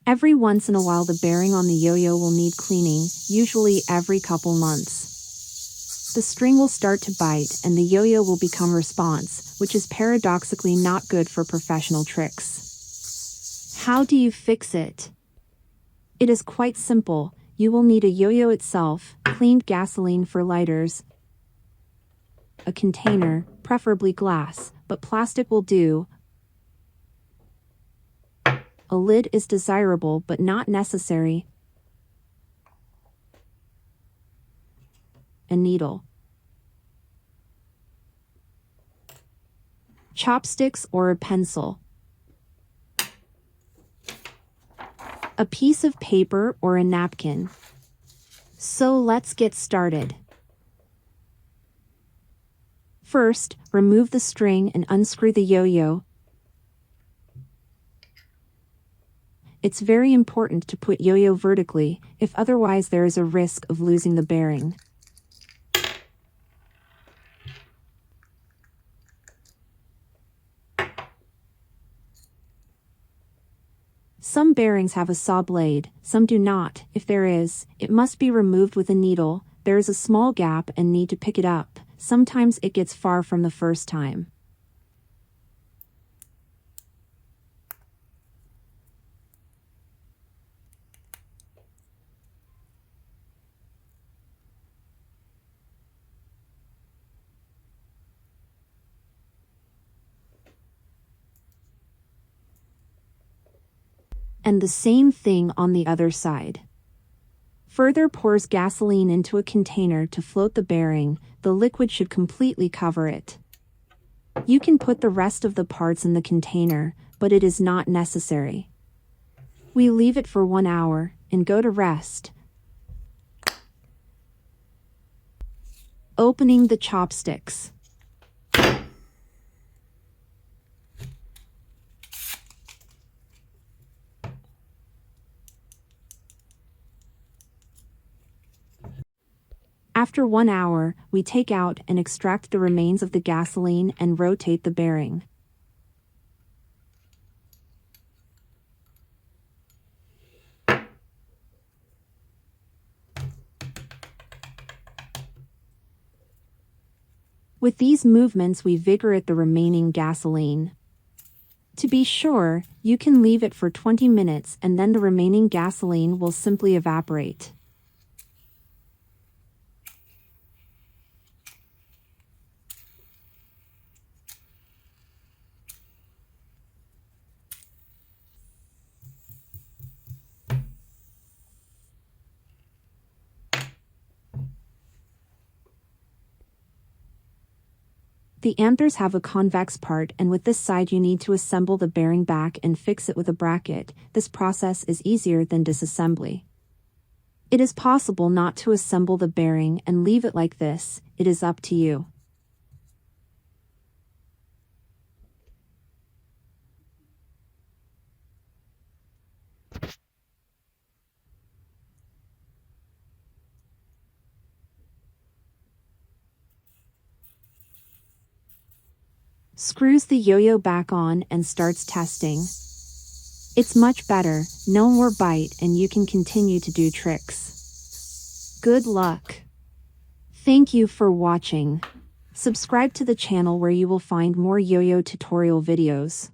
Every once in a while the bearing on the yo-yo will need cleaning, usually every couple months. The string will start to bite and the yo-yo will become response, which is paradoxically not good for professional tricks. How do you fix it? It is quite simple. You will need a yo-yo itself, cleaned gasoline for lighters, a container, preferably glass, but plastic will do. A lid is desirable but not necessary. A needle. Chopsticks or a pencil. A piece of paper or a napkin. So let's get started. First, remove the string and unscrew the yo-yo. It's very important to put yo-yo vertically, if otherwise there is a risk of losing the bearing. Some bearings have a saw blade, some do not. If there is, it must be removed with a needle. There is a small gap and need to pick it up. Sometimes it gets far from the first time. And the same thing on the other side. Further, pours gasoline into a container to float the bearing. The liquid should completely cover it. You can put the rest of the parts in the container, but it is not necessary. We leave it for 1 hour and go to rest. Opening the chopsticks. After 1 hour, we take out and extract the remains of the gasoline and rotate the bearing. With these movements we vigorate the remaining gasoline. To be sure, you can leave it for 20 minutes and then the remaining gasoline will simply evaporate. The anthers have a convex part and with this side you need to assemble the bearing back and fix it with a bracket. This process is easier than disassembly. It is possible not to assemble the bearing and leave it like this. It is up to you. Screws the yo-yo back on and starts testing. It's much better, no more bite and you can continue to do tricks. Good luck. Thank you for watching. Subscribe to the channel where you will find more yo-yo tutorial videos.